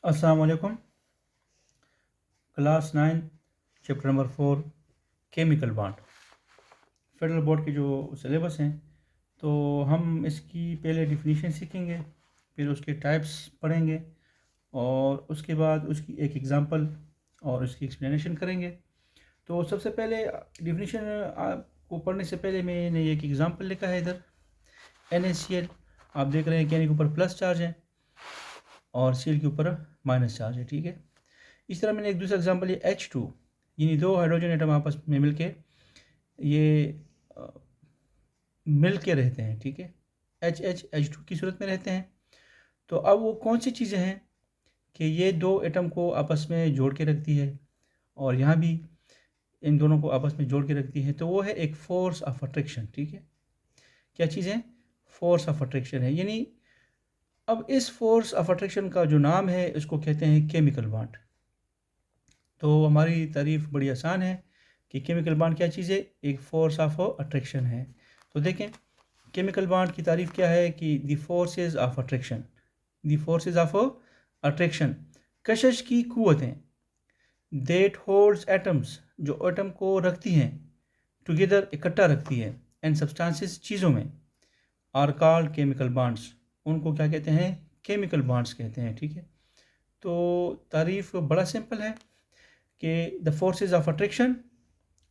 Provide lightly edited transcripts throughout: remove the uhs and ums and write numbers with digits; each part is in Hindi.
अस्सलाम वालेकुम। Class 9 chapter number 4 chemical bond federal board के जो सिलेबस हैं, तो हम इसकी पहले डिफिनीशन सीखेंगे, फिर उसके टाइप्स पढ़ेंगे और उसके बाद उसकी एक एग्जांपल और उसकी एक्सप्लेनेशन करेंगे। तो सबसे पहले डिफिनीशन को पढ़ने से पहले मैंने एक एग्जांपल लिखा है इधर। NaCl आप देख रहे हैं कि N के ऊपर प्लस चार्ज है और Cl के ऊपर माइनस चार्ज है, ठीक है। इस तरह मैंने एक दूसरा एग्जांपल ये H2, यानी दो हाइड्रोजन एटम आपस में मिलके ये मिल के रहते हैं, ठीक है। H2 की सूरत में रहते हैं। तो अब वो कौन सी चीज़ें हैं कि ये दो एटम को आपस में जोड़ के रखती है और यहाँ भी इन दोनों को आपस में जोड़ के रखती है, तो वो है एक फोर्स ऑफ अट्रैक्शन, ठीक है। क्या चीज़ है? फोर्स ऑफ अट्रैक्शन है। यानी अब इस फोर्स ऑफ अट्रैक्शन का जो नाम है उसको कहते हैं केमिकल बॉन्ड। तो हमारी तारीफ बड़ी आसान है कि केमिकल बॉन्ड क्या चीज़ है? एक फोर्स ऑफ अट्रैक्शन है। तो देखें केमिकल बॉन्ड की तारीफ क्या है कि the forces of attraction, the forces of attraction, कशिश की कुव्वतें, देट होल्ड्स एटम्स, जो एटम को रखती हैं, टुगेदर इकट्ठा रखती है, एंड सब्सटेंसेस चीज़ों में, आर कॉल्ड केमिकल बॉन्ड्स, उनको क्या कहते हैं? केमिकल बॉन्ड्स कहते हैं, ठीक है। तो तारीफ बड़ा सिंपल है कि the forces of attraction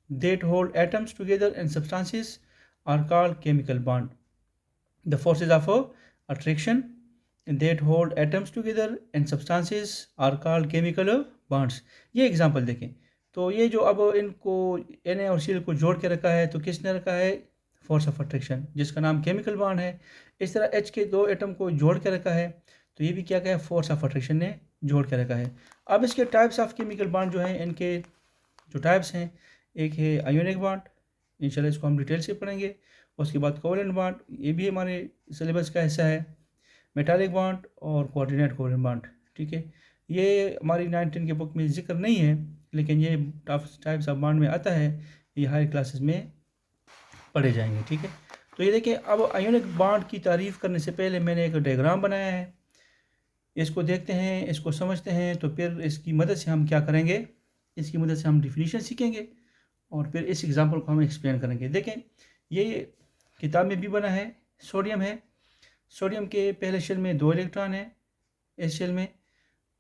that hold atoms together and substances are called chemical bond. The forces of attraction that hold atoms together and substances are called chemical bonds. ये एग्जांपल देखें। तो ये जो अब इनको Na और Cl को जोड़ के रखा है, तो किसने रखा है? फोर्स ऑफ अट्रैक्शन, जिसका नाम केमिकल बॉन्ड है। इस तरह H के दो एटम को जोड़ के रखा है, तो ये भी क्या है? फोर्स ऑफ अट्रैक्शन ने जोड़ के रखा है। अब इसके टाइप्स ऑफ केमिकल बॉन्ड जो हैं, इनके जो टाइप्स हैं, एक है आयोनिक बॉन्ड, इंशाल्लाह इसको हम डिटेल से पढ़ेंगे। उसके बाद कोवेलेंट बॉन्ड, ये भी हमारे सिलेबस का हिस्सा है। मेटालिक बॉन्ड और कोऑर्डिनेट कोवेलेंट बॉन्ड, ठीक है। ये हमारी 9-10 के बुक में जिक्र नहीं है, लेकिन ये टाइप्स ऑफ बॉन्ड में आता है, ये हायर क्लासेस में पढ़े जाएंगे, ठीक है। तो ये देखिए, अब आयोनिक बॉन्ड की तारीफ़ करने से पहले मैंने एक डायग्राम बनाया है, इसको देखते हैं, इसको समझते हैं, तो फिर इसकी मदद से हम क्या करेंगे? इसकी मदद से हम डिफिनीशन सीखेंगे और फिर इस एग्जांपल को हम एक्सप्लेन करेंगे। देखें, ये किताब में भी बना है। सोडियम है, सोडियम के पहले शेल में 2 इलेक्ट्रॉन है, इस शेल में।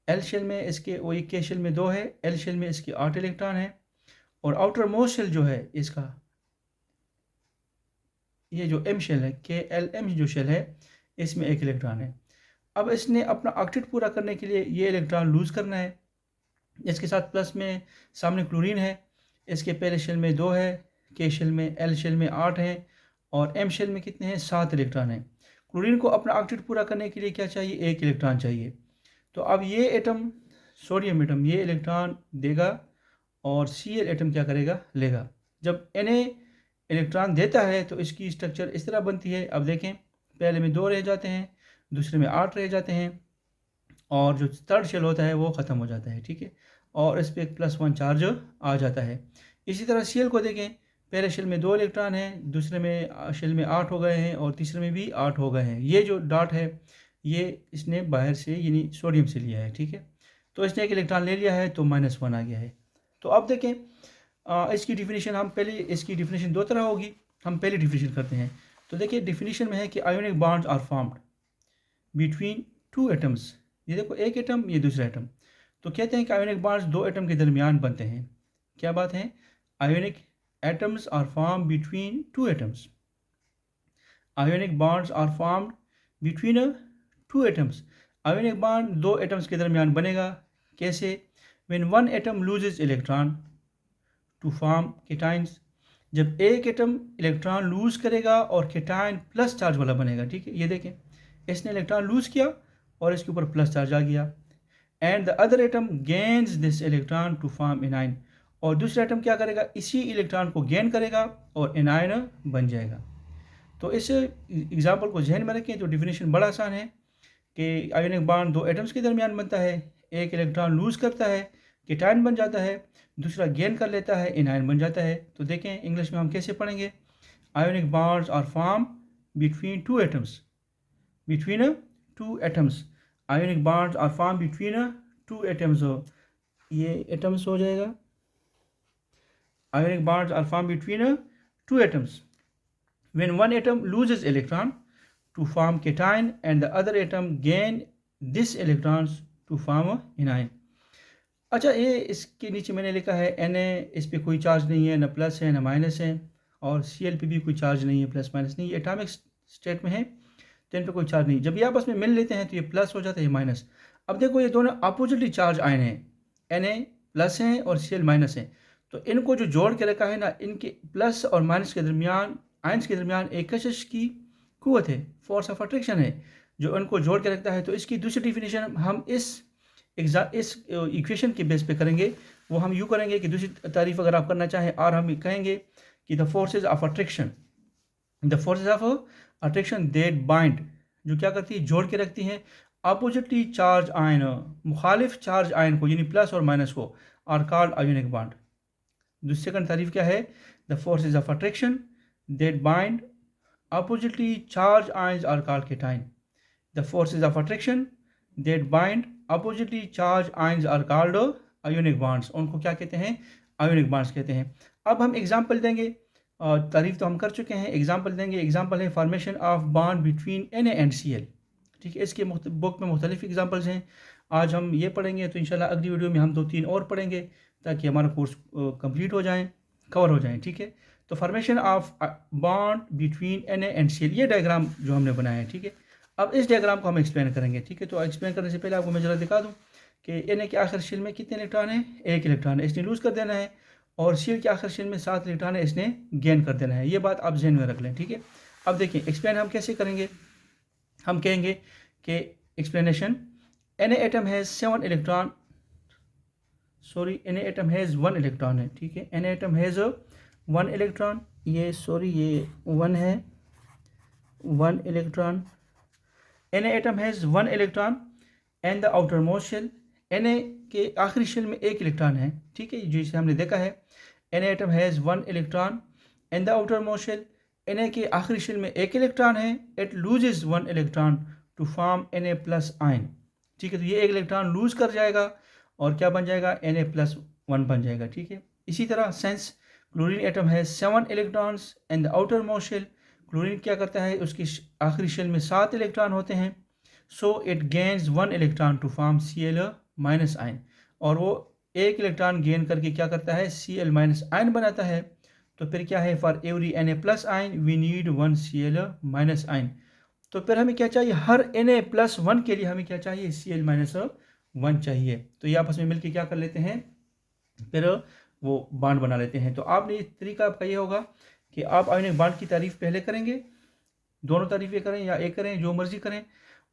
एल शेल में इसके, वो के शेल में 2 है, एल शेल में इसके 8 इलेक्ट्रॉन है। और आउटर मोस्ट शेल जो है इसका, ये जो एम शेल है, KLM जो शेल है, इसमें 1 इलेक्ट्रॉन है। अब इसने अपना ऑक्टेट पूरा करने के लिए ये इलेक्ट्रॉन लूज़ करना है। इसके साथ प्लस में सामने क्लोरीन है, इसके पहले शेल में 2 है, के शेल में, एल शेल में 8 है और एम शेल में कितने हैं? 7 इलेक्ट्रॉन हैं। क्लोरीन को अपना ऑक्टेट पूरा करने के लिए क्या चाहिए? 1 इलेक्ट्रॉन चाहिए। तो अब ये एटम, सोडियम एटम, ये इलेक्ट्रॉन देगा और Cl एटम क्या करेगा? लेगा। जब Na इलेक्ट्रॉन देता है तो इसकी स्ट्रक्चर इस तरह बनती है। अब देखें, पहले में 2 रह जाते हैं, दूसरे में 8 रह जाते हैं और जो थर्ड शेल होता है वो ख़त्म हो जाता है, ठीक है। और इस पर एक +1 चार्ज आ जाता है। इसी तरह Cl को देखें, पहले शेल में 2 इलेक्ट्रॉन हैं, दूसरे में शेल में 8 हो गए हैं और तीसरे में भी 8 हो गए हैं। ये जो डॉट है ये इसने बाहर से यानी सोडियम से लिया है, ठीक है। तो इसने 1 इलेक्ट्रॉन ले लिया है तो -1 आ गया है। तो अब देखें, इसकी डिफिनीशन हम पहले, इसकी डिफिनीशन 2 तरह होगी, हम पहले डिफिनीशन करते हैं। तो देखिए, डिफिनीशन में है कि ionic bonds are formed between 2 atoms. ये देखो, एक एटम, ये दूसरा एटम। तो कहते हैं कि आयोनिक बॉन्ड्स 2 एटम के दरमियान बनते हैं। क्या बात है? Ionic atoms are form between 2 atoms. Ionic bonds are formed between 2 atoms. Ionic bond 2 atoms के दरमियान बनेगा। कैसे? When one atom loses electron to form cations, जब एक एटम इलेक्ट्रॉन लूज करेगा और केटाइन प्लस चार्ज वाला बनेगा, ठीक है। ये देखें, इसने इलेक्ट्रॉन लूज किया और इसके ऊपर प्लस चार्ज आ गया। And the other atom gains this electron to form anion, और दूसरा एटम क्या करेगा? इसी इलेक्ट्रॉन को गेन करेगा और एनाइन बन जाएगा। तो इस एग्जाम्पल को जहन में रखें। तो डिफिनीशन बड़ा आसान है कि आयोनिक बॉन्ड 2 एटम्स के दरमियान बनता है, एक इलेक्ट्रॉन लूज करता है, केटाइन बन जाता है, दूसरा गेन कर लेता है, एनाइन बन जाता है। तो देखें इंग्लिश में हम कैसे पढ़ेंगे? Ionic bonds are form between 2 atoms, between 2 atoms. Ionic bonds are form between 2 atoms हो, ये एटम्स हो जाएगा, ionic bonds are formed between 2 atoms. When one atom loses electron to form cation and the other atom gain this electrons to form anion. अच्छा, ये इसके नीचे मैंने लिखा है Na, इस पर कोई चार्ज नहीं है, ना प्लस है ना माइनस है, और Cl पे भी कोई चार्ज नहीं है, प्लस माइनस नहीं, ये एटॉमिक स्टेट में है तो इन पर कोई चार्ज नहीं। जब ये आपस में मिल लेते हैं तो ये प्लस हो जाता है, ये माइनस। अब देखो ये दोनों अपोजिटली चार्ज आयन हैं, Na प्लस हैं और Cl माइनस हैं, तो इनको जो जोड़ के रखा है ना, इनके प्लस और माइनस के दरमियान, आयन्स के दरमियान एक कशिश की कुव्वत है, फोर्स ऑफ अट्रैक्शन है जो इनको जोड़ के रखता है। तो इसकी दूसरी डिफिनीशन हम इस इक्वेशन के बेस पे करेंगे। वो हम यूँ करेंगे कि दूसरी तारीफ अगर आप करना चाहें, और हम कहेंगे कि the forces of attraction, the forces of attraction that bind, जो क्या करती है, जोड़ के रखती हैं अपोजिटली चार्ज आयन, मुखालिफ चार्ज आयन को, यानी प्लस और माइनस को, आर कॉल्ड आयोनिक बॉन्ड। दूसरी सेकंड तारीफ क्या है, the forces of attraction that bind oppositely charge ions are called cation. The forces of attraction that bind oppositely charge ions are called ionic bonds. उनको क्या कहते हैं, आयोनिक बॉन्ड्स कहते हैं। अब हम एग्जांपल देंगे, तारीफ तो हम कर चुके हैं, एग्जांपल देंगे। एग्जांपल है formation of bond between Na and Cl। ठीक है, इसके बुक में मुख्तलिफ एग्जांपल्स हैं। आज हम ये पढ़ेंगे, तो इंशाल्लाह अगली वीडियो में हम 2-3 और पढ़ेंगे ताकि हमारा कोर्स कंप्लीट हो जाए, कवर हो जाए। ठीक है, तो formation of bond between Na and Cl, ये डायग्राम जो हमने बनाया है। ठीक है, अब इस डायग्राम को हम एक्सप्लेन करेंगे। ठीक है, तो एक्सप्लेन करने से पहले आपको मैं जरा दिखा दूँ कि Na के आखिर शेल में कितने इलेक्ट्रॉन है, 1 इलेक्ट्रॉन है, इसने लूज़ कर देना है, और Cl के आखिर शेल में 7 इलेक्ट्रॉन है, इसने गेन कर देना है। ये बात आप जहन में रख लें। ठीक है, अब देखिए एक्सप्लेन हम कैसे करेंगे। हम कहेंगे कि explanation, Na atom has 7 electron, sorry Na atom has 1 electron है। ठीक है, Na एटम हैज़ 1 इलेक्ट्रॉन, ये सॉरी ये 1 है, 1 electron. Na atom has 1 electron and the outermost shell, Na के आखिरी शेल में 1 इलेक्ट्रॉन है। ठीक है, जिसे हमने देखा है, Na atom has 1 electron and the outermost shell, Na के आखिरी शेल में 1 इलेक्ट्रॉन है, it loses 1 electron to form Na plus ion। ठीक है, तो ये 1 इलेक्ट्रॉन लूज कर जाएगा और क्या बन जाएगा, Na+1 बन जाएगा। ठीक है, इसी तरह सेंस क्लोरीन एटम है 7 electrons and the outermost shell, chlorine क्या करता है, उसकी आखिरी शेल में 7 इलेक्ट्रॉन होते हैं। So it gains 1 electron to form Cl minus ion, और वो 1 इलेक्ट्रॉन गेन करके क्या करता है, Cl माइनस आयन बनाता है। तो फिर क्या है, for every Na plus ion we need 1 Cl minus ion. तो फिर हमें क्या चाहिए, हर Na+1 के लिए हमें क्या चाहिए, Cl-1 चाहिए। तो ये आपस में मिलकर क्या कर लेते हैं, फिर वो बॉन्ड बना लेते हैं। तो आपने तरीका आपका ये होगा कि आप आयोनिक बॉन्ड की तारीफ पहले करेंगे, दोनों तारीफें करें या एक करें, जो मर्जी करें।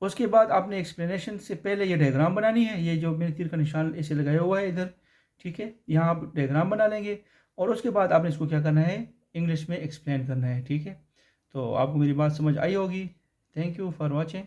उसके बाद आपने एक्सप्लेनेशन से पहले ये डायग्राम बनानी है, ये जो मैंने तीर का निशान इसे लगाया हुआ है इधर। ठीक है, यहाँ आप डायग्राम बना लेंगे और उसके बाद आपने इसको क्या करना है, इंग्लिश में एक्सप्लेन करना है। ठीक है, तो आपको मेरी बात समझ आई होगी। Thank you for watching.